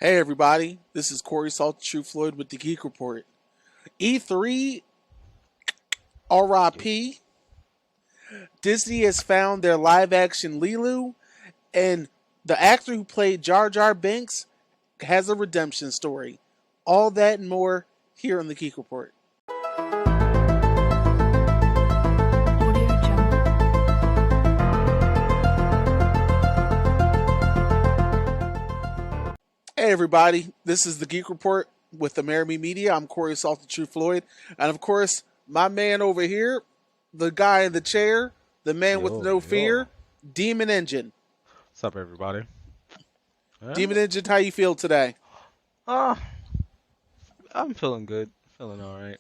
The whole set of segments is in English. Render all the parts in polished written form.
Hey everybody, this is Corey Salt True Floyd with the Geek Report. E3 RIP. Disney has found their live action Lilu, and the actor who played Jar Jar Binks has a redemption story. All that and more here on the Geek Report. Hey everybody, this is the Geek Report with Amerime Media. I'm Corey Salt True Floyd, and of course, my man over here, the guy in the chair, the man with no fear, Demon Engine. What's up, everybody? Demon Engine, how you feel today? I'm feeling good. Feeling all right.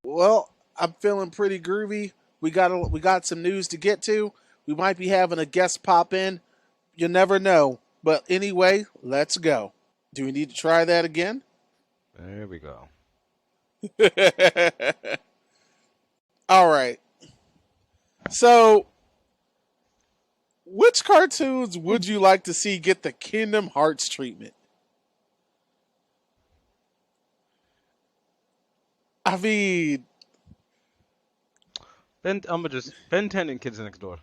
Well, I'm feeling pretty groovy. We got some news to get to. We might be having a guest pop in. You never know. But anyway, let's go. Do we need to try that again? There we go. All right. So, which cartoons would you like to see get the Kingdom Hearts treatment? I mean, Ben 10 and Kids Next Door.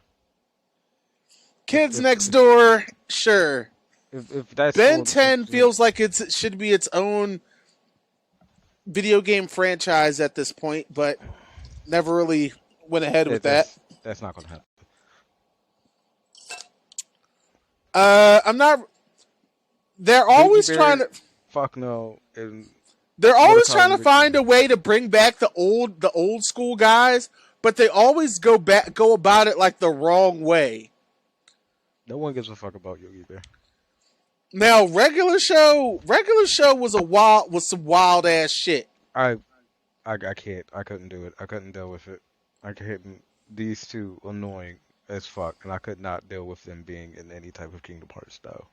Kids Next Door, sure. If that's Ben 10 feels like it should be its own video game franchise at this point, but never really went ahead with that. That's not going to happen. I'm not. They're always trying to. Fuck no. And they're always trying to find a way to bring back the old school guys, but they always go about it like the wrong way. No one gives a fuck about Yogi Bear. Now, regular show was some wild ass shit. I can't. I couldn't do it. I couldn't deal with it. I couldn't. These two annoying as fuck, and I could not deal with them being in any type of Kingdom Hearts style.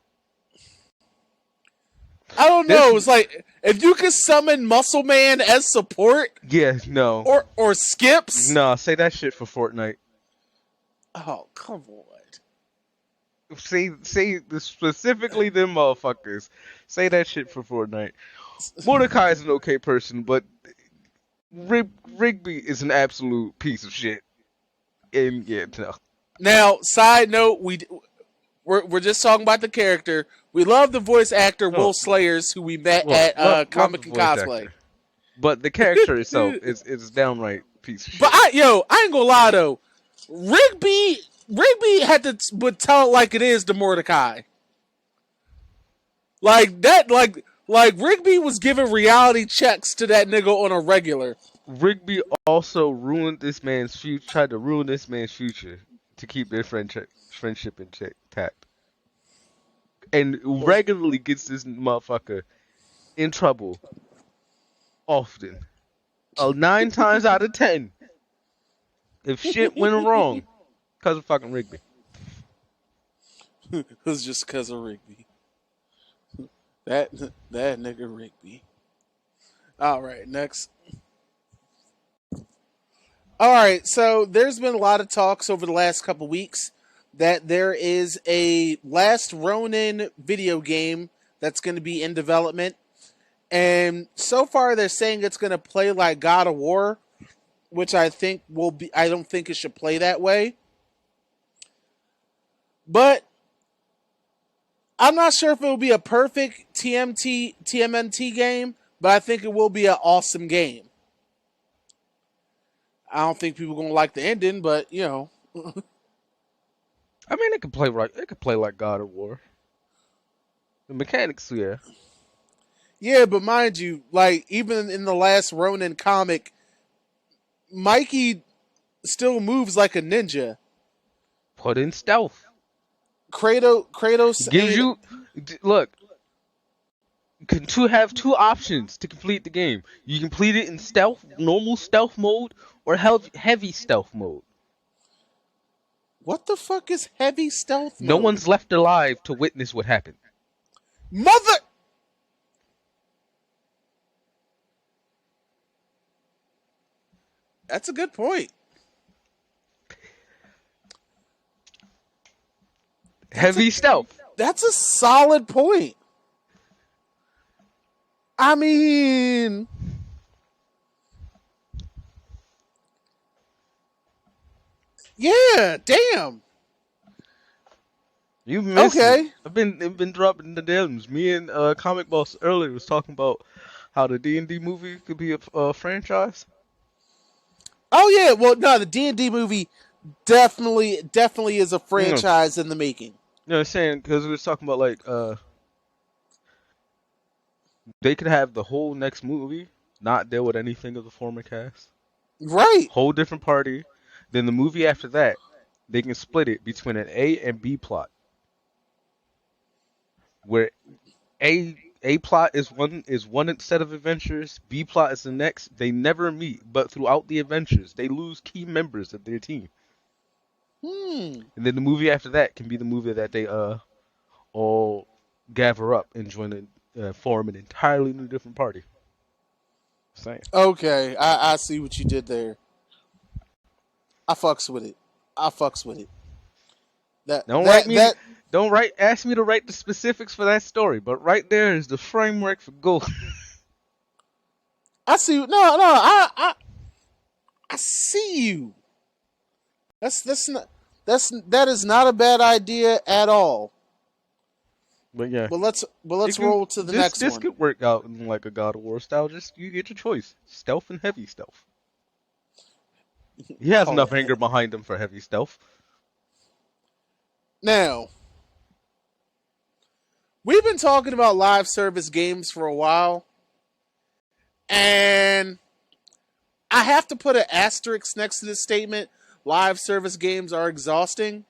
I don't know. It's like if you could summon Muscle Man as support. Yeah, no. Or Skips. No, say that shit for Fortnite. Oh, come on. Say specifically them motherfuckers. Say that shit for Fortnite. Mordecai is an okay person, but Rigby is an absolute piece of shit. And yeah, no. Now, side note, we're just talking about the character. We love the voice actor Will Slayers, who we met at Comic Con Cosplay. Actor. But the character itself is downright piece of shit. But I ain't gonna lie though. Rigby would tell it like it is to Mordecai. Like that, like Rigby was giving reality checks to that nigga on a regular. Rigby also ruined this man's future, tried to ruin this man's future to keep their friendship intact. And regularly gets this motherfucker in trouble. Often. 9 times out of 10. If shit went wrong. Because of fucking Rigby. It was just because of Rigby. That nigga Rigby. Alright, next. Alright, so there's been a lot of talks over the last couple weeks that there is a Last Ronin video game that's going to be in development. And so far they're saying it's going to play like God of War, which I don't think it should play that way. But I'm not sure if it will be a perfect TMNT game, but I think it will be an awesome game. I don't think people are going to like the ending, but, you know. I mean, it could play right. It could play like God of War. The mechanics, yeah. Yeah, but mind you, like, even in the last Ronin comic, Mikey still moves like a ninja. Put in stealth. Kratos gives you look. Have two options to complete the game. You can complete it in normal stealth mode, or heavy stealth mode. What the fuck is heavy stealth mode? No one's left alive to witness what happened. Mother. That's a good point. Heavy stealth. That's a solid point. I mean, yeah, damn. You missed it. Okay. I've been dropping the gems. Me and Comic Boss earlier was talking about how the D&D movie could be a franchise. Oh yeah. Well, no, the D&D movie definitely is a You know, franchise in the making. I'm saying because we was talking about like they could have the whole next movie not deal with anything of the former cast, Right. whole different party. Then the movie after that, they can split it between an A and B plot, where A plot is one set of adventures, B plot is the next. They never meet, but throughout the adventures, they lose key members of their team. Hmm. And then the movie after that can be the movie that they all gather up and join form an entirely new different party. Same. Okay. I see what you did there. I fucks with it. I fucks with it. That Don't write that me. that Don't write. Ask me to write the specifics for that story, but right there is the framework for gold. I see. No. I see you. That is not a bad idea at all. But yeah, Let's it can. roll to the This next this one. could work out in like a God of War style. Just you get your choice: stealth and heavy stealth. He has Call enough it anger behind him for heavy stealth. now. We've been talking about live service games for a while, and I have to put an asterisk next to this statement. Live service games are exhausting.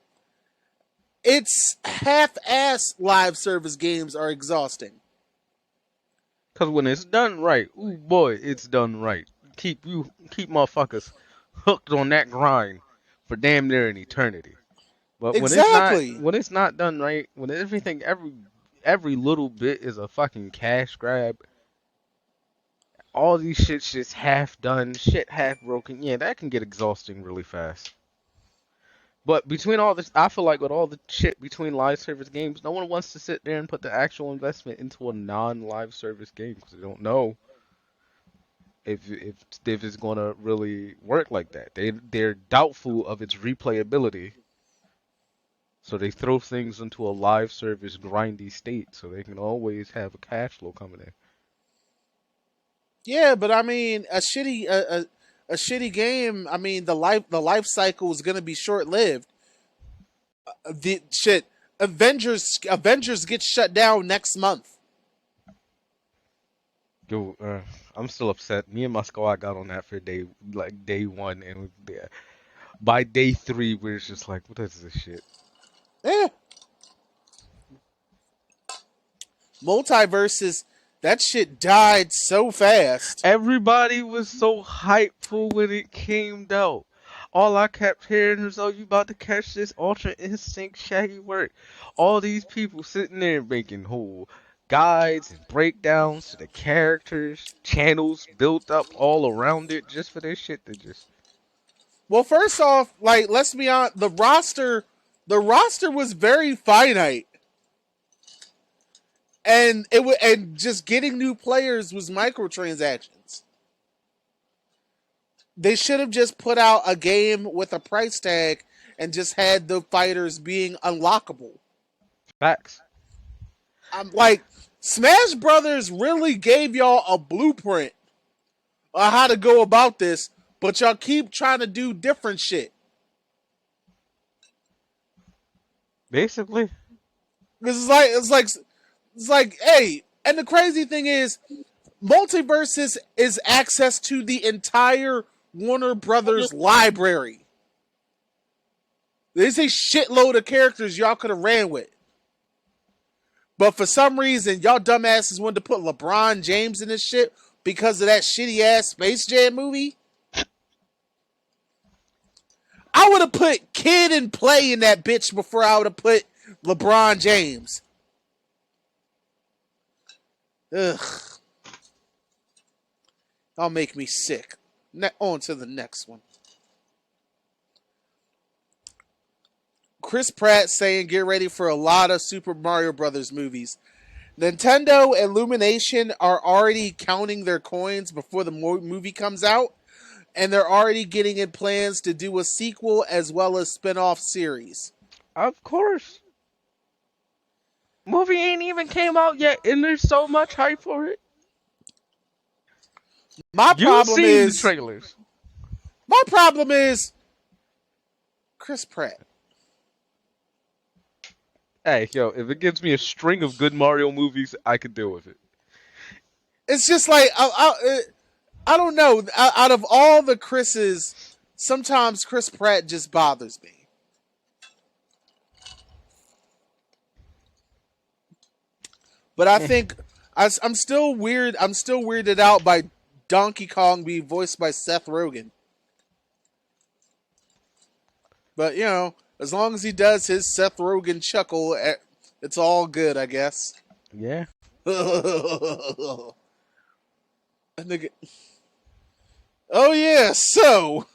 It's half-ass live service games are exhausting. Cause when it's done right, ooh boy, it's done right. Keep motherfuckers hooked on that grind for damn near an eternity. But Exactly. when it's not done right, when every little bit is a fucking cash grab, all these shit's just half done, shit half broken. Yeah, that can get exhausting really fast. But between all this, I feel like with all the shit between live service games, no one wants to sit there and put the actual investment into a non-live service game because they don't know if it's gonna really work like that. They're doubtful of its replayability, so they throw things into a live service grindy state so they can always have a cash flow coming in. Yeah, but I mean, a shitty game. I mean, the life cycle is going to be short lived. The shit Avengers gets shut down next month. Yo, I'm still upset. Me and my squad got on that for day one, and yeah, by day three, we're just like, what is this shit? Eh, multiverses. That shit died so fast. Everybody was so hypeful when it came out. All I kept hearing was, "Oh, you about to catch this Ultra Instinct Shaggy work." All these people sitting there making whole guides and breakdowns to the characters, channels built up all around it just for this shit to just. Well, first off, like let's be honest, the roster was very finite, and just getting new players was microtransactions. They should have just put out a game with a price tag and just had the fighters being unlockable. Facts. I'm like, Smash Brothers really gave y'all a blueprint on how to go about this, but y'all keep trying to do different shit. Basically, It's like, hey, and the crazy thing is, Multiverses is access to the entire Warner Brothers library. There's a shitload of characters y'all could have ran with. But for some reason, y'all dumbasses wanted to put LeBron James in this shit because of that shitty ass Space Jam movie. I would have put Kid and Play in that bitch before I would have put LeBron James. Ugh. Y'all make me sick. On to the next one. Chris Pratt saying get ready for a lot of Super Mario Brothers movies. Nintendo and Illumination are already counting their coins before the movie comes out, and they're already getting in plans to do a sequel as well as spin-off series. Of course. Movie ain't even came out yet, and there's so much hype for it. My You've problem seen the is trailers. Chris Pratt. Hey, yo, if it gives me a string of good Mario movies, I could deal with it. It's just like I don't know. Out of all the Chris's, sometimes Chris Pratt just bothers me. But I think I'm still weird. I'm still weirded out by Donkey Kong being voiced by Seth Rogen. But you know, as long as he does his Seth Rogen chuckle, it's all good, I guess. Yeah. Oh yeah, so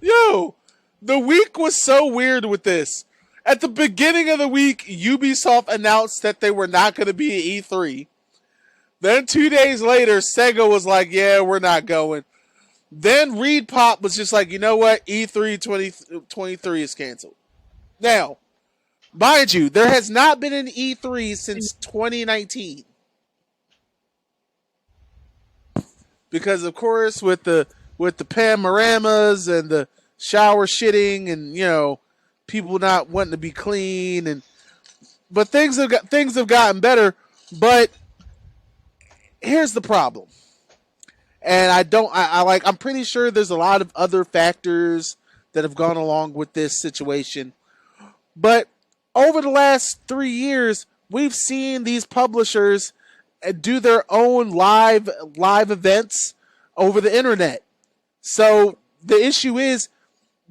yo, the week was so weird with this. At the beginning of the week, Ubisoft announced that they were not going to be at E3. Then 2 days later, Sega was like, yeah, we're not going. Then Reed Pop was just like, you know what? E3 2023 is canceled. Now, mind you, there has not been an E3 since 2019. Because, of course, with the panoramas and the shower shitting and, you know, people not wanting to be clean, but things have gotten better. But here's the problem, and I'm pretty sure there's a lot of other factors that have gone along with this situation. But over the last 3 years, we've seen these publishers do their own live events over the internet. So the issue is,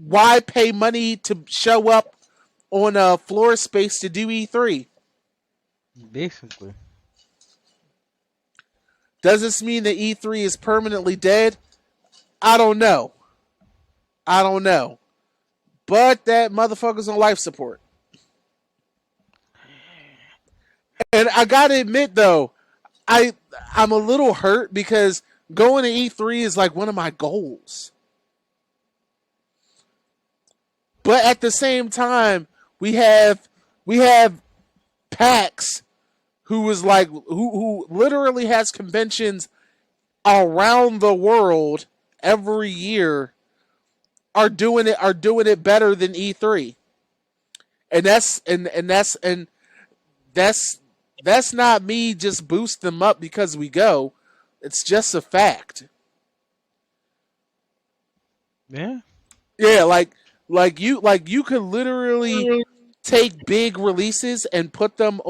why pay money to show up on a floor space to do E3? Basically. Does this mean that E3 is permanently dead? I don't know. But that motherfucker's on life support. And I gotta admit though, I'm a little hurt because going to E3 is like one of my goals. But at the same time, we have PAX, who literally has conventions around the world every year, are doing it better than E3. And that's not me just boost them up because we go. It's just a fact. Yeah. Yeah, like you could literally take big releases and put them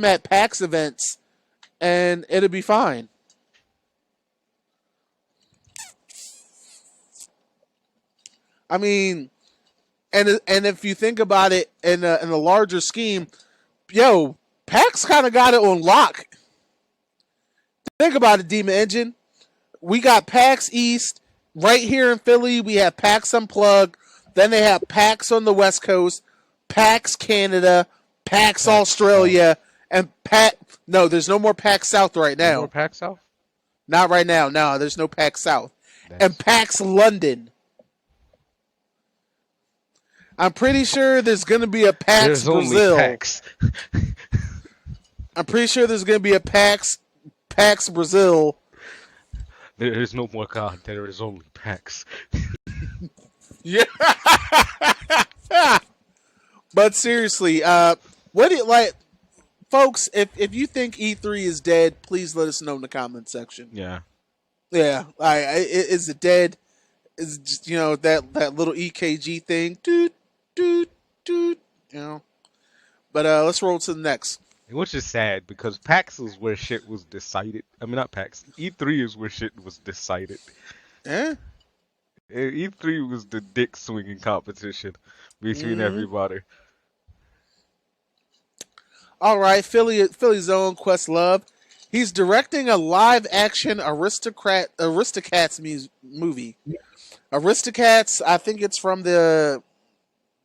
at PAX events and it'll be fine. I mean, and if you think about it in a larger scheme, yo, PAX kind of got it on lock. Think about it, Demon Engine. We got PAX East right here in Philly. We have PAX Unplugged. Then they have PAX on the West Coast, PAX Canada, PAX Australia, and No, there's no more PAX South right now. No more PAX South? Not right now. No, there's no PAX South. And PAX London. I'm pretty sure there's going to be a PAX there's Brazil. Only PAX. I'm pretty sure there's going to be a PAX Brazil. There is no more God. There is only PAX. Yeah. But seriously, what do you like, folks? If you think E3 is dead, please let us know in the comment section. Yeah. Yeah. Is it dead? Is just, you know, that little EKG thing? Doot. You know. But let's roll to the next. Which is sad because PAX is where shit was decided. I mean, not PAX. E3 is where shit was decided. Eh? E3 was the dick swinging competition between everybody. All right, Philly's own Questlove. He's directing a live action Aristocats movie. Aristocats, I think it's from the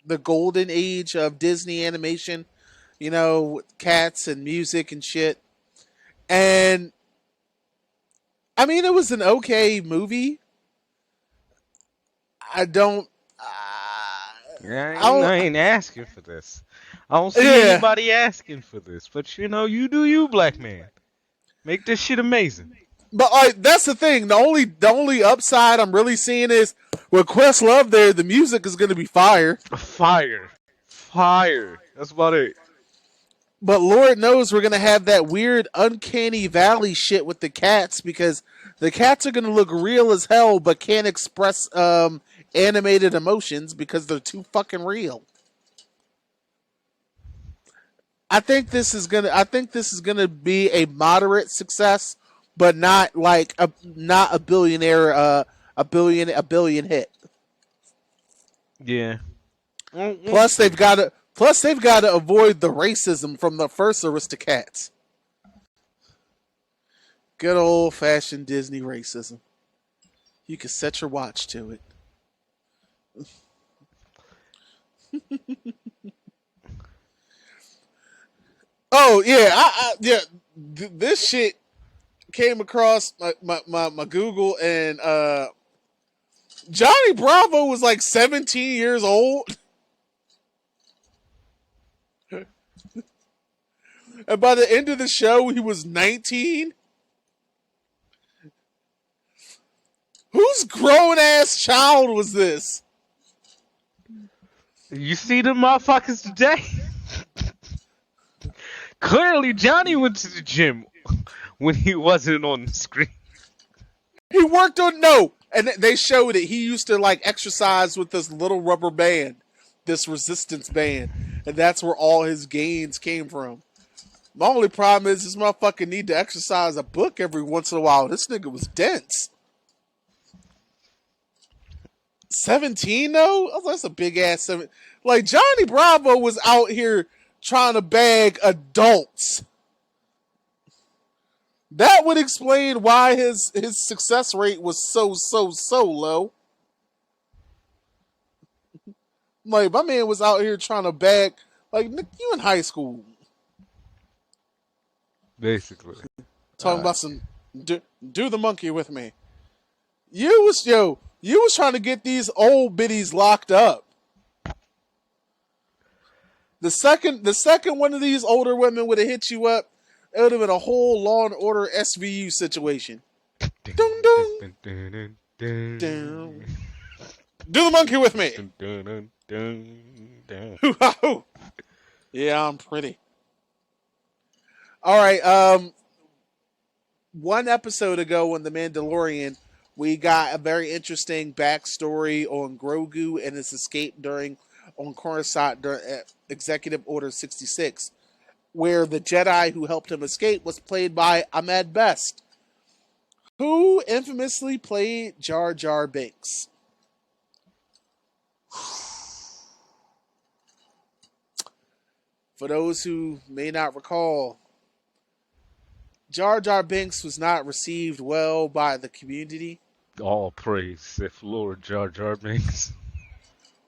the golden age of Disney animation, you know, with cats and music and shit. And I mean, it was an okay movie. I don't. Yeah, I don't. I ain't asking for this. I don't see Yeah, anybody asking for this, but you do you, black man. Make this shit amazing. but like that's the thing. The only upside I'm really seeing is with Questlove there, the music is going to be fire. Fire. Fire. That's about it. But Lord knows we're going to have that weird uncanny valley shit with the cats because the cats are going to look real as hell but can't express animated emotions because they're too fucking real. I think this is gonna be a moderate success, but not a billionaire a billion hit. Yeah. We'll Plus see. they've got to avoid the racism from the first Aristocats. Good old fashioned Disney racism. You can set your watch to it. Oh yeah, this shit came across my Google and Johnny Bravo was like 17 years old. And by the end of the show, he was 19. Whose grown ass child was this? You see them motherfuckers today? Clearly, Johnny went to the gym when he wasn't on the screen. He worked on no, and they showed it. He used to like exercise with this little rubber band, this resistance band, and that's where all his gains came from. My only problem is this motherfucker need to exercise a book every once in a while. This nigga was dense. 17 though? Oh, that's a big ass 7. Like Johnny Bravo was out here trying to bag adults. That would explain why his success rate was so low. Like my man was out here trying to bag like you in high school Basically. talking about some do the monkey with me. You was trying to get these old biddies locked up. The second one of these older women would have hit you up, it would have been a whole Law and Order SVU situation. Dun dun dun. Do the monkey with me. Yeah, I'm pretty. All right. One episode ago on The Mandalorian, we got a very interesting backstory on Grogu and his escape on Coruscant during Executive Order 66, where the Jedi who helped him escape was played by Ahmed Best, who infamously played Jar Jar Binks. For those who may not recall, Jar Jar Binks was not received well by the community All praise Sith Lord Jar Jar Binks.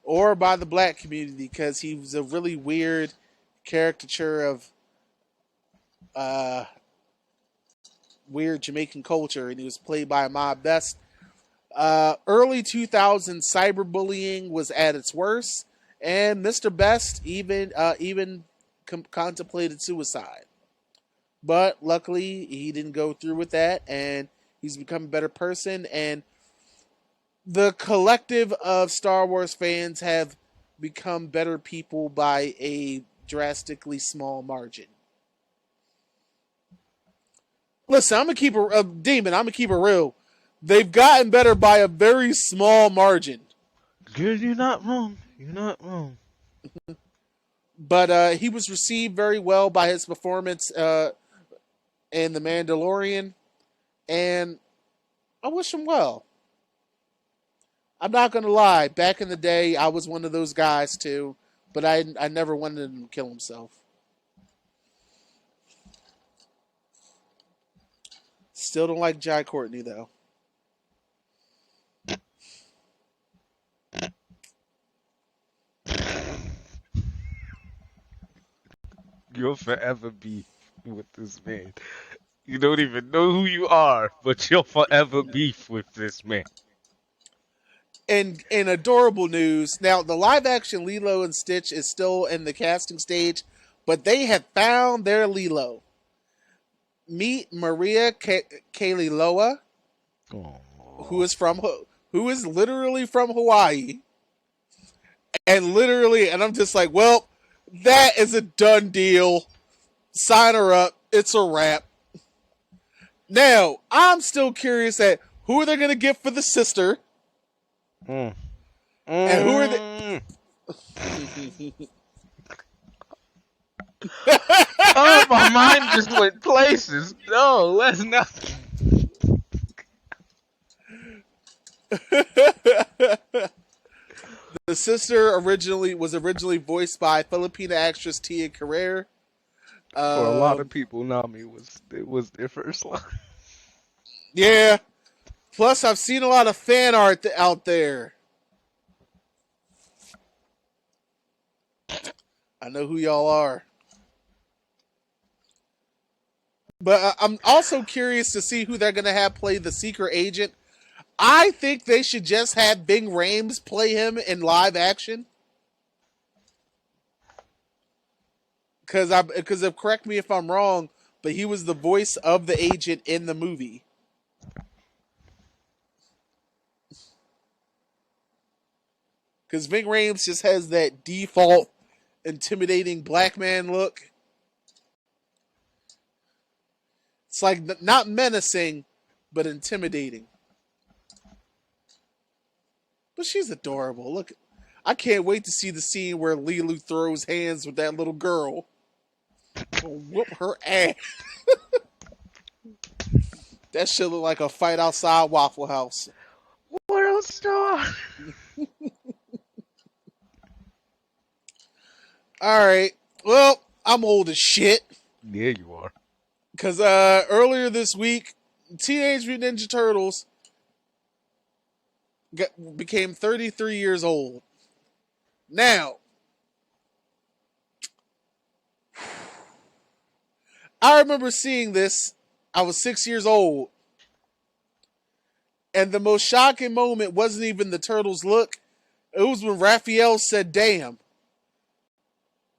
or by the black community because he was a really weird caricature of uh, weird Jamaican culture, and he was played by Ahmad Best. Early 2000s cyberbullying was at its worst, and Mr. Best even contemplated suicide. But luckily, he didn't go through with that, and he's become a better person. And the collective of Star Wars fans have become better people by a drastically small margin. Listen, I'm gonna keep a demon. I'm gonna keep it real. They've gotten better by a very small margin. Good, you're not wrong. You're not wrong. But he was received very well by his performance in The Mandalorian, and I wish him well. I'm not gonna lie. Back in the day, I was one of those guys too, but I never wanted him to kill himself. Still don't like Jai Courtney though. You'll forever be with this man. You don't even know who you are, but you'll forever beef with this man. And in adorable news, now the live action Lilo and Stitch is still in the casting stage, but they have found their Lilo. Meet Maria Kaliloa, who Oh. is literally from Hawaii, and I'm just like, well, that is a done deal. Sign her up. It's a wrap. Now I'm still curious at who are they gonna get for the sister, Mm. and who are they? Mm. Oh, my mind just went places. No, let's not. The sister was originally voiced by Filipina actress Tia Carrere. For a lot Um, of people, Nami was their first line. yeah. Plus, I've seen a lot of fan art out there. I know who y'all are. But I'm also curious to see who they're going to have play the secret agent. I think they should just have Bing Rames play him in live action. Because correct me if I'm wrong, but he was the voice of the agent in the movie. Because Ving Rhames just has that default intimidating black man look. It's like not menacing, but intimidating. But she's adorable. Look, I can't wait to see the scene where Lilu throws hands with that little girl. Whoop her ass. That shit look like a fight outside Waffle House. World Star. Alright. Well, I'm old as shit. Yeah, you are. Because earlier this week, Teenage Mutant Ninja Turtles became 33 years old. Now, I remember seeing this. I was 6 years old. And the most shocking moment wasn't even the Turtles' look. It was when Raphael said, damn.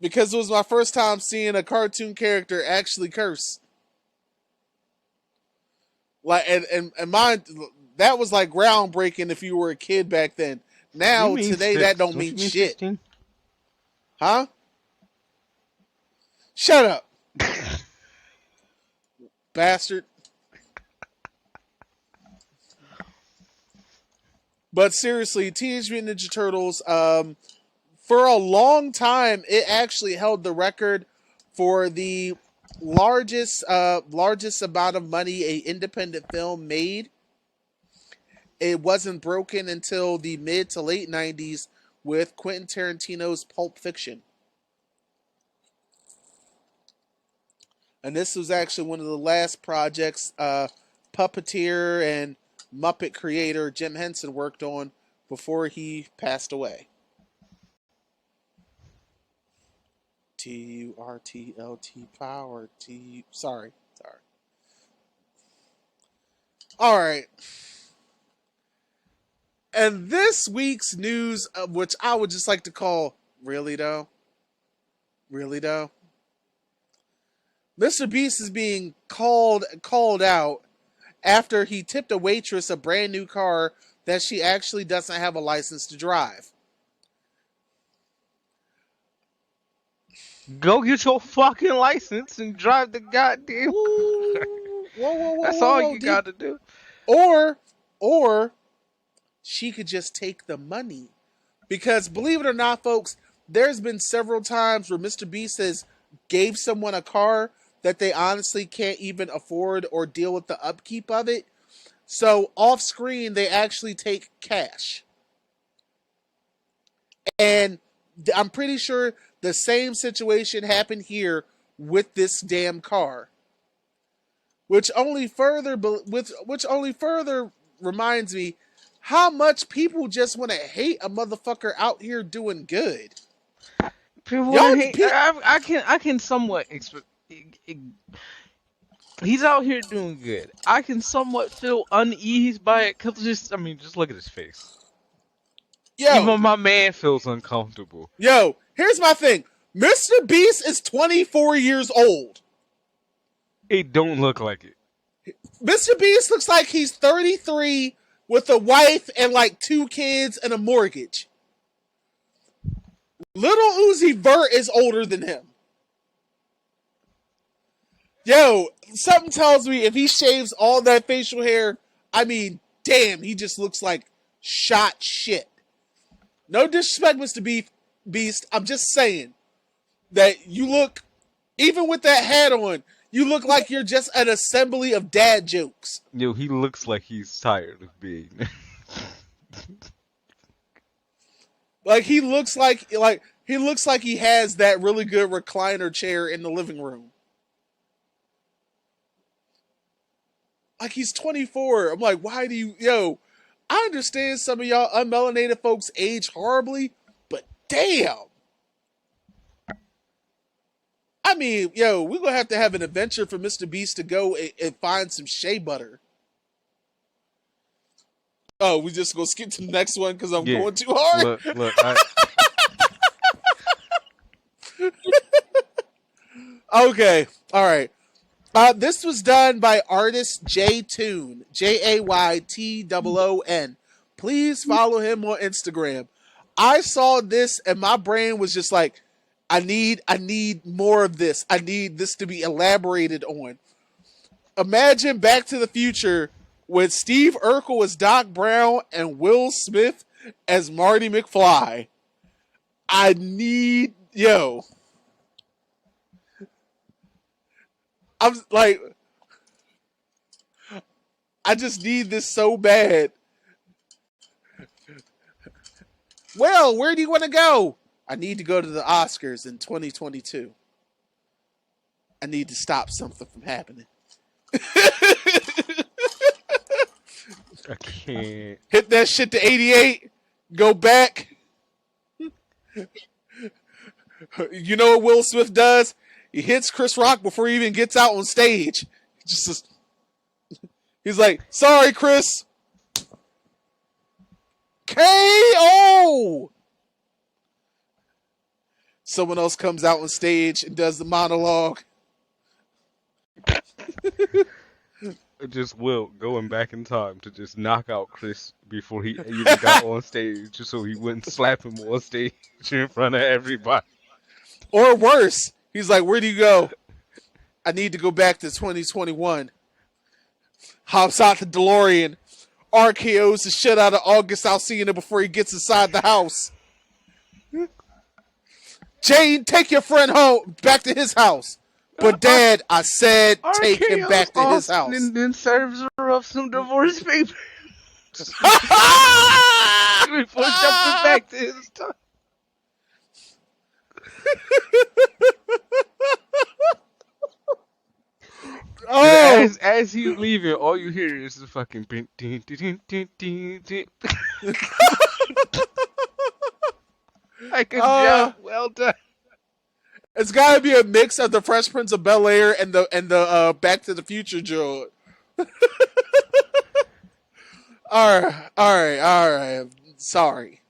Because it was my first time seeing a cartoon character actually curse. Like and mine, that was like groundbreaking if you were a kid back then. You Now, mean today, that six? don't Don't you mean mean shit. 16? Huh? Shut up, bastard. But seriously, Teenage Mutant Ninja Turtles, for a long time, it actually held the record for the largest amount of money a independent film made. It wasn't broken until the mid to late 90s with Quentin Tarantino's Pulp Fiction. And this was actually one of the last projects puppeteer and Muppet creator Jim Henson worked on before he passed away. TURTLT power. Sorry. All right. And this week's news, which I would just like to call, really though? Mr. Beast is being called out after he tipped a waitress a brand new car that she actually doesn't have a license to drive. Go get your fucking license and drive the goddamn car. That's all Whoa. you gotta do. Or she could just take the money. Because believe it or not, folks, there's been several times where Mr. Beast has gave someone a car that they honestly can't even afford or deal with the upkeep of it. So off screen, they actually take cash. And I'm pretty sure the same situation happened here with this damn car. Which only further reminds me how much people just want to hate a motherfucker out here doing good. Y'all, I can somewhat expect. He's out here doing good. I can somewhat feel unease by it because just look at his face. yo, Even my man feels uncomfortable. yo, here's my thing. Mr. Beast is 24 years old. It don't look like it. Mr. Beast looks like he's 33 with a wife and like 2 kids and a mortgage. Little Uzi Vert is older than him. Yo, something tells me if he shaves all that facial hair, I mean, damn, he just looks like shot shit. No disrespect, Mr. Beast. I'm just saying that you look, even with that hat on, you look like you're just an assembly of dad jokes. Yo, he looks like he's tired of being. Like he looks like he has that really good recliner chair in the living room. Like he's 24. I'm like, why do you, yo? I understand some of y'all unmelanated folks age horribly, but damn. I mean, yo, we're gonna have to have an adventure for Mr. Beast to go and find some shea butter. Oh, we just gonna skip to the next one because I'm going too hard. Look. Okay, all right. This was done by artist Jaytoon, Jaytoon. Please follow him on Instagram. I saw this and my brain was just like, I need more of this. I need this to be elaborated on. Imagine Back to the Future with Steve Urkel as Doc Brown and Will Smith as Marty McFly. I need, yo. I'm like, I just need this so bad. Well, where do you want to go? I need to go to the Oscars in 2022. I need to stop something from happening. I can't. Hit that shit to 88. Go back. You know what Will Smith does? He hits Chris Rock before he even gets out on stage. He's like, sorry, Chris. KO! Someone else comes out on stage and does the monologue. Just Will going back in time to just knock out Chris before he even got on stage, just so he wouldn't slap him on stage in front of everybody. Or worse, he's like, where do you go? I need to go back to 2021. Hops out the DeLorean. RKO's the shit out of August Alsina before he gets inside the house. Jane, take your friend home, back to his house. But Dad, I said take him back to his house. And then serves her up some divorce papers. Before jumping back to his time. Oh! As he's leaving, all you hear is the fucking. Like a job well done. It's got to be a mix of the Fresh Prince of Bel-Air and the Back to the Future joke. All right. Sorry.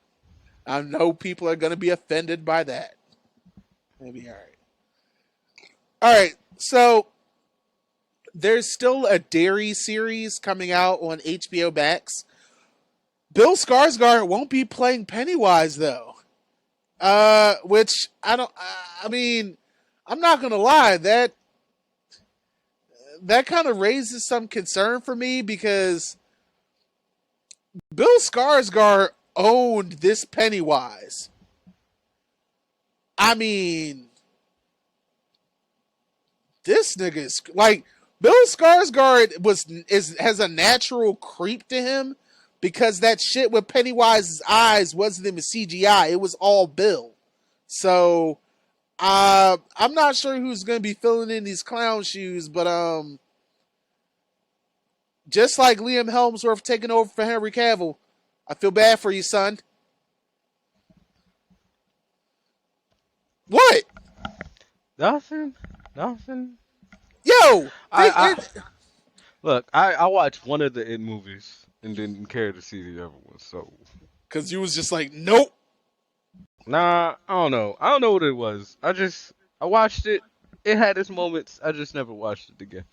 I know people are going to be offended by that. Maybe all right. All right. So there's still a Dairy series coming out on HBO Max. Bill Skarsgård won't be playing Pennywise though. Which I mean, I'm not gonna lie, that kind of raises some concern for me because Bill Skarsgård owned this Pennywise. I mean, this nigga is like, Bill Skarsgård has a natural creep to him. Because that shit with Pennywise's eyes wasn't even CGI. It was all Bill. So, I'm not sure who's going to be filling in these clown shoes. But, just like Liam Hemsworth taking over for Henry Cavill, I feel bad for you, son. What? Nothing. Nothing. Yo, think I it. look. I watched one of the It movies and didn't care to see the other one. So Because you was just like, nope. nah, I don't know. I don't know what it was. I watched it. It had its moments. I just never watched it again.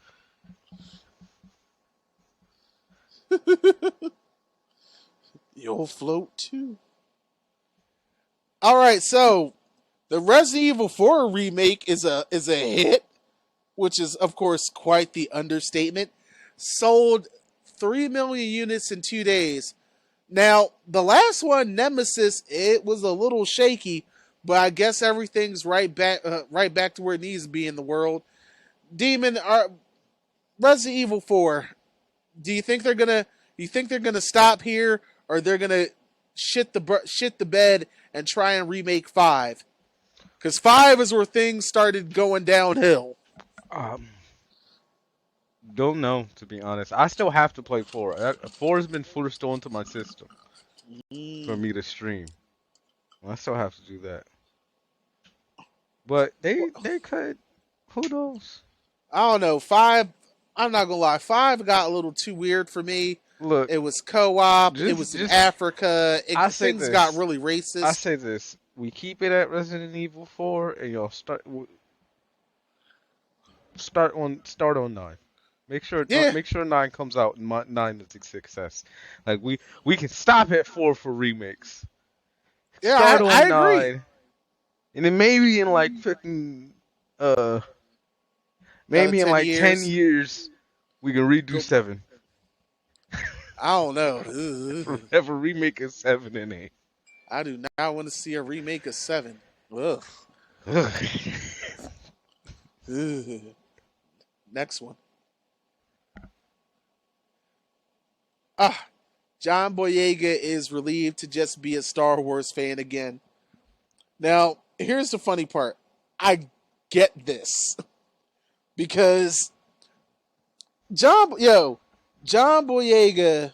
You'll float too. All right, so the Resident Evil 4 remake is a hit, which is of course quite the understatement. Sold 3 million units in 2 days. Now the last one, Nemesis, it was a little shaky, but I guess everything's right back to where it needs to be in the world. Demon, Resident Evil 4. Do you think they're gonna? You think they're gonna stop here, or they're gonna shit the bed and try and remake 5? Because 5 is where things started going downhill. Um, don't know to be honest. I still have to play 4. 4 has been forced onto my system for Mm. me to stream. I still have to do that. But they could. Who knows? I don't know. 5. I'm not gonna lie. 5 got a little too weird for me. Look, It was co-op. It was in just Africa. I say Things got this. really I racist. say this. We keep it at Resident Evil 4, and y'all start on 9. Yeah, Make sure 9 comes out and 9 is a success. Like we can stop at 4 for remakes. yeah. Start I on agree. 9, and then maybe in like fucking Another maybe in 10 like 10 years. years we can redo Go. 7. I don't know. Forever remake of 7 and 8. I do not want to see a remake of 7. Ugh. Ugh. Next one. Ah, John Boyega is relieved to just be a Star Wars fan again. Now, here's the funny part. I get this because John Boyega.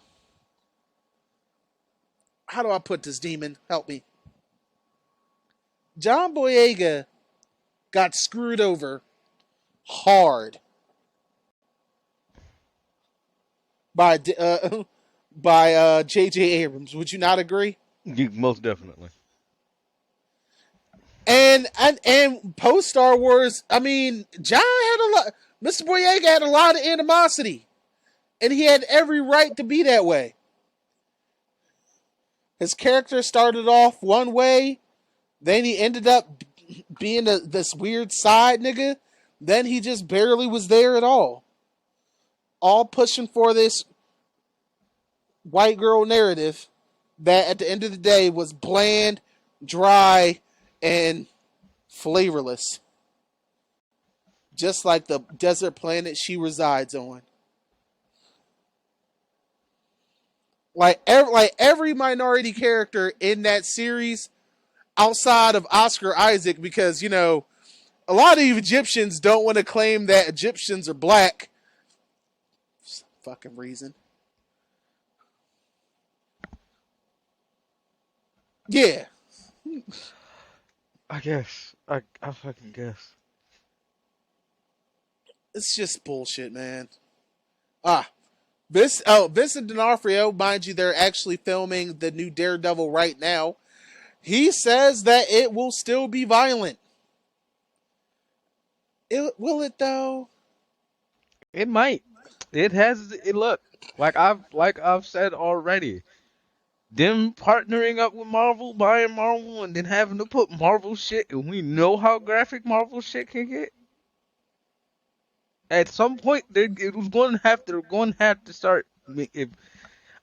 How do I put this, demon? Help me. John Boyega got screwed over hard by J.J. Abrams. Would you not agree? Most definitely. And post Star Wars, I mean, John had a lot. Mr. Boyega had a lot of animosity, and he had every right to be that way. His character started off one way, then he ended up being this weird side nigga. Then he just barely was there at all. All pushing for this white girl narrative that at the end of the day was bland, dry, and flavorless. Just like the desert planet she resides on. Like every minority character in that series outside of Oscar Isaac, because, a lot of Egyptians don't want to claim that Egyptians are black. Fucking reason. Yeah. I guess. I fucking guess. It's just bullshit, man. Vincent D'Onofrio, mind you, they're actually filming the new Daredevil right now. He says that it will still be violent. Will it though? It might. It has it look. Like I've said already. Them partnering up with Marvel, buying Marvel, and then having to put Marvel shit, and we know how graphic Marvel shit can get. At some point, it was going to have to. They're going to have to start. If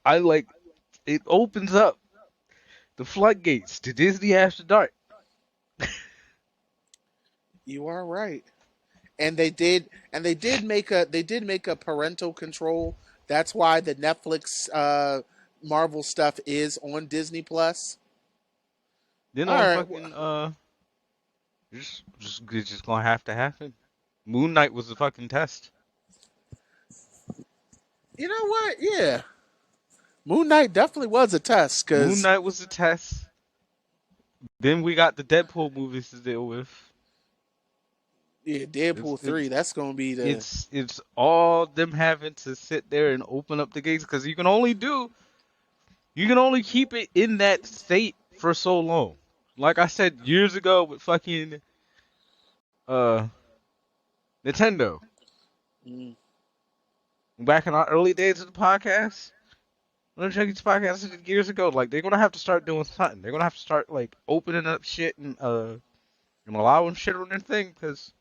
I like, it opens up the floodgates to Disney After Dark. You are right. And they did make a parental control. That's why the Netflix Marvel stuff is on Disney Plus. Then All on right. fucking it's just gonna have to happen. Moon Knight was a fucking test. You know what? Yeah. Moon Knight definitely was a test Moon because Knight was a test. Then we got the Deadpool movies to deal with. Yeah, It's Deadpool it's 3. That's gonna be the. it's all them having to sit there and open up the gates because you can only keep it in that state for so long. Like I said years ago with fucking uh Nintendo, Mm, back in our early days of the podcast. When I checked these podcasts years ago, like they're gonna have to start doing something. They're gonna have to start like opening up shit and allowing shit on their thing because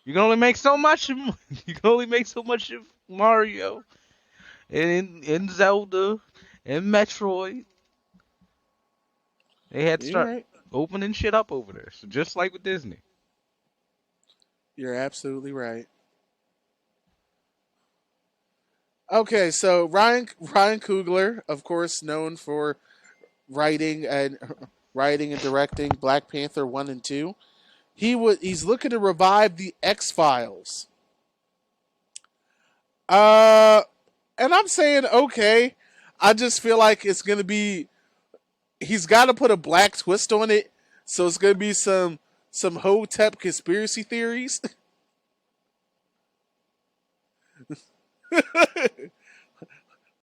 you can only make so much. You can only make so much of Mario and Zelda and Metroid. They had to you're start right. opening shit up over there. So just like with Disney. You're absolutely right. Okay, so Ryan Coogler, of course, known for writing and writing and directing Black Panther 1 and 2. He's looking to revive the X-Files. Uh and I'm saying okay. I just feel like it's going to be he's got to put a black twist on it. So it's going to be some Hotep conspiracy theories.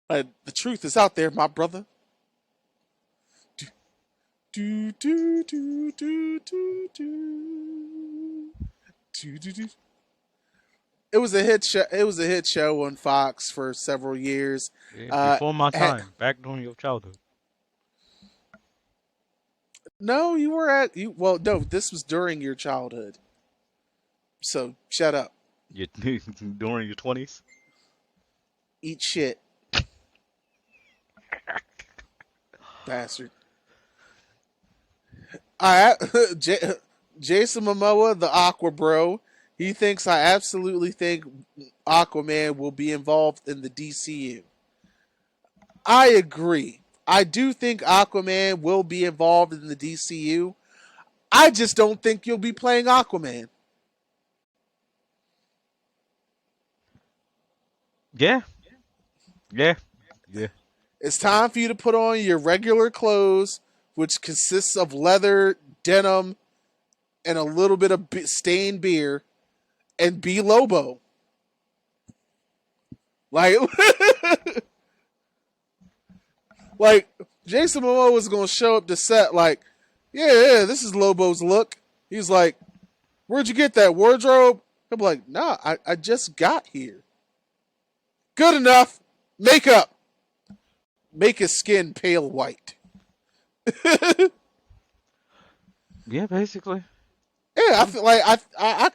The truth is out there, my brother. Do do do do do do do do do. It was a hit show. It was a hit show on Fox for several years. Yeah, Uh, before my ha- time, back during your childhood. no, you were at you. Well, no, this was during your childhood. So shut up, You during your 20s. eat shit, bastard. I Jason Momoa, the Aqua Bro, he thinks I absolutely think Aquaman will be involved in the DCU. I agree. I do think Aquaman will be involved in the DCU. I just don't think you'll be playing Aquaman. Yeah, yeah, yeah. It's time for you to put on your regular clothes, which consists of leather, denim, and a little bit of stained beer, and be Lobo. Like, like Jason Momoa was gonna show up to set like, yeah, this is Lobo's look. He's like, where'd you get that wardrobe? I'm like, nah, I just got here. Good enough. Makeup. Make his skin pale white. Yeah, basically. Yeah, I I'm feel like I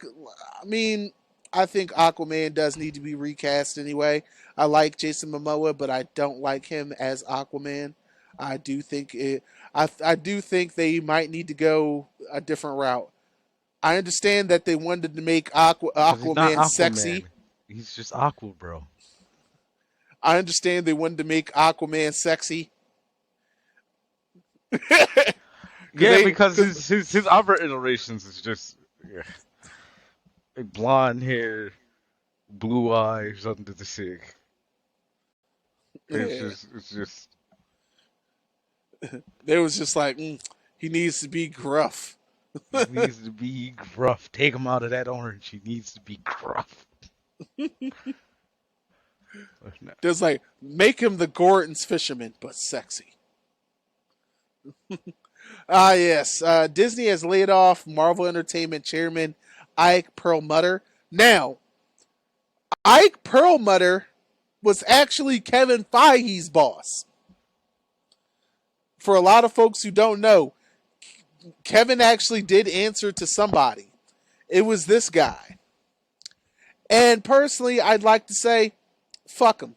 mean, I think Aquaman does need to be recast anyway. I like Jason Momoa, but I don't like him as Aquaman. I do think it. I do think they might need to go a different route. I understand that they wanted to make because he's not Aquaman sexy. Aquaman. He's just Aqua, bro. I understand they wanted to make Aquaman sexy. Yeah, because Cause his other iterations is just yeah, like blonde hair, blue eyes under the sick. yeah, It's just they was just like he needs to be gruff. he needs to be gruff. Take him out of that orange. He needs to be gruff. No. There's like make him the Gordon's fisherman, but sexy. Ah, yes. Disney has laid off Marvel Entertainment chairman Ike Perlmutter. Now, Ike Perlmutter was actually Kevin Feige's boss. For a lot of folks who don't know, Kevin actually did answer to somebody. It was this guy. And personally, I'd like to say, fuck him.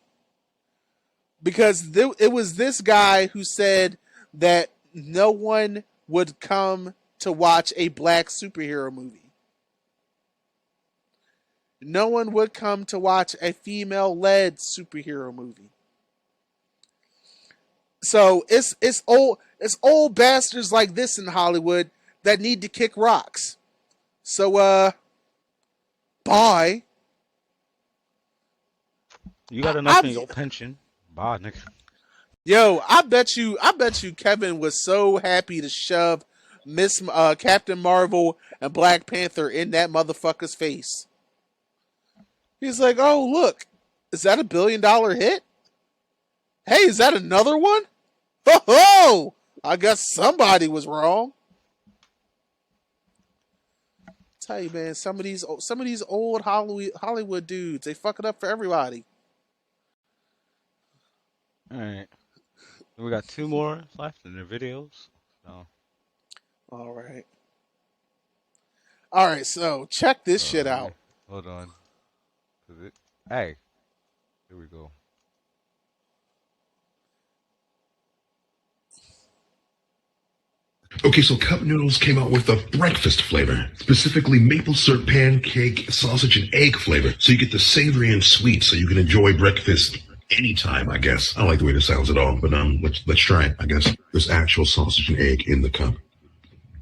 Because it was this guy who said that no one would come to watch a black superhero movie. No one would come to watch a female-led superhero movie. So it's old bastards like this in Hollywood that need to kick rocks. So bye. You got enough in I your pension. Bye, nigga. Yo, I bet you Kevin was so happy to shove Captain Marvel and Black Panther in that motherfucker's face. He's like, "Oh, look, is that $1 billion hit? Hey, is that another one? Ho ho! I guess somebody was wrong." Tell you, man, some of these old Hollywood dudes, they fuck it up for everybody. All right. We got 2 more left in the videos. So, All right, all right. So check this shit let me out. hold on. Hey, here we go. Okay, so Cup Noodles came out with a breakfast flavor, specifically maple syrup pancake, sausage, and egg flavor. So you get the savory and sweet, so you can enjoy breakfast anytime, I guess. I don't like the way this sounds at all, but let's try it, I guess. There's actual sausage and egg in the cup.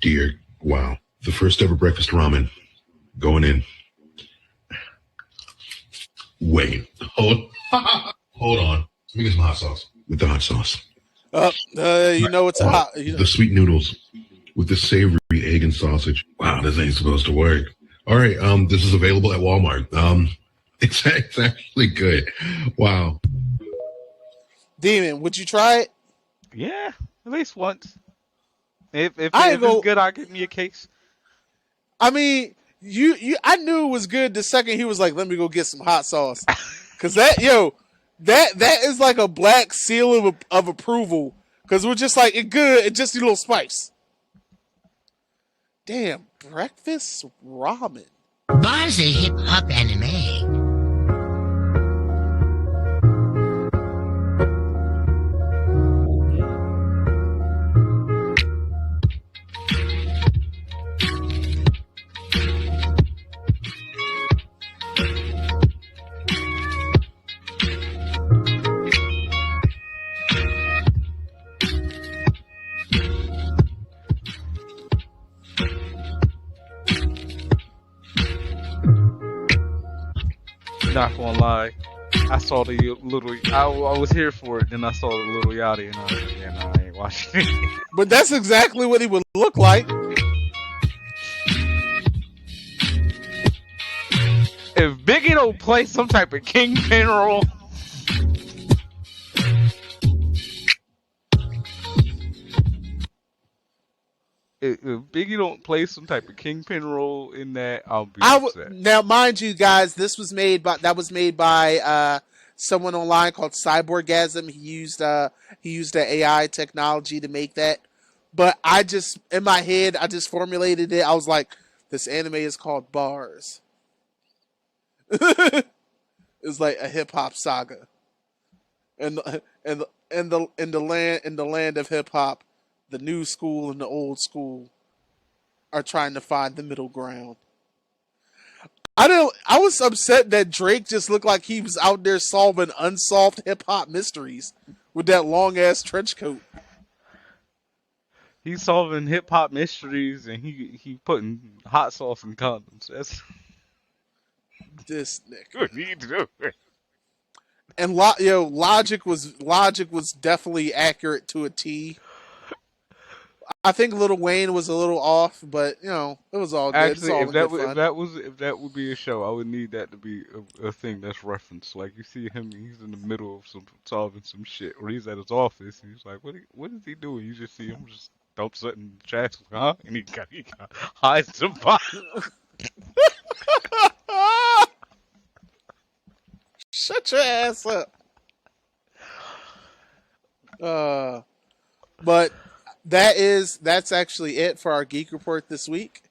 Dear, wow. The first ever breakfast ramen going in. Wait, hold on. Let me get some hot sauce. With the hot sauce. You know it's hot. The sweet noodles with the savory egg and sausage. Wow, this ain't supposed to work. All right, this is available at Walmart. It's actually good. Wow. Demon, would you try it? Yeah, at least once. If I it's good, I'll get me a case. I mean, I knew it was good the second he was like, "Let me go get some hot sauce," because that is like a black seal of approval. Because we're just like, it good, it just need a little spice. Damn, breakfast ramen. Bars of hip hop anime. Not gonna lie, I saw the little. I was here for it. Then I saw the little Yachty, and I was like, "Yeah, no, I ain't watching it." But that's exactly what he would look like. If Biggie don't play some type of kingpin role, if Biggie don't play some type of kingpin role in that, I'll be upset. Now, mind you, guys, that was made by someone online called Cyborgasm. He used the AI technology to make that. But in my head, I just formulated it. I was like, this anime is called Bars. It's like a hip hop saga, and the land of hip hop, the new school and the old school are trying to find the middle ground. I was upset that Drake just looked like he was out there solving unsolved hip hop mysteries with that long ass trench coat. He's solving hip hop mysteries, and he putting hot sauce in condoms. That's This nigga. what he do. And logic was definitely accurate to a T. I think Lil Wayne was a little off, but it was all good. Actually, if that would be a show, I would need that to be a thing that's referenced. Like you see him, he's in the middle of solving some shit, or he's at his office, and he's like, what is he doing? You just see him just dump something in the trash, huh? And he hides some bottle. Shut your ass up. But that's actually it for our Geek Report this week.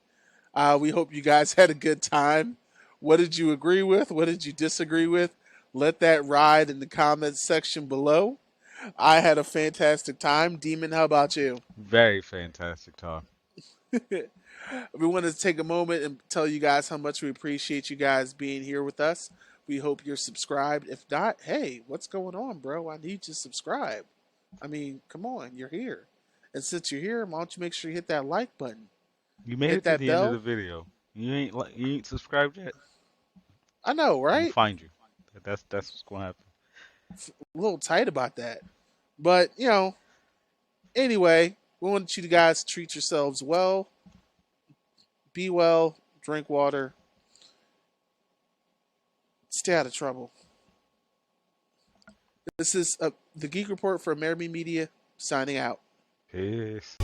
We hope you guys had a good time. What did you agree with? What did you disagree with? Let that ride in the comments section below. I had a fantastic time. Demon, how about you? Very fantastic talk. We want to take a moment and tell you guys how much we appreciate you guys being here with us. We hope you're subscribed. If not, hey, what's going on, bro? I need you to subscribe. I mean, come on, you're here. And since you're here, why don't you make sure you hit that like button? You made it to the end of the video. You ain't subscribed yet. I know, right? I'll find you. That's what's gonna happen. A little tight about that. But, anyway, We want you guys to treat yourselves well, be well, drink water, stay out of trouble. This is the Geek Report for Amerime Media, signing out. Peace.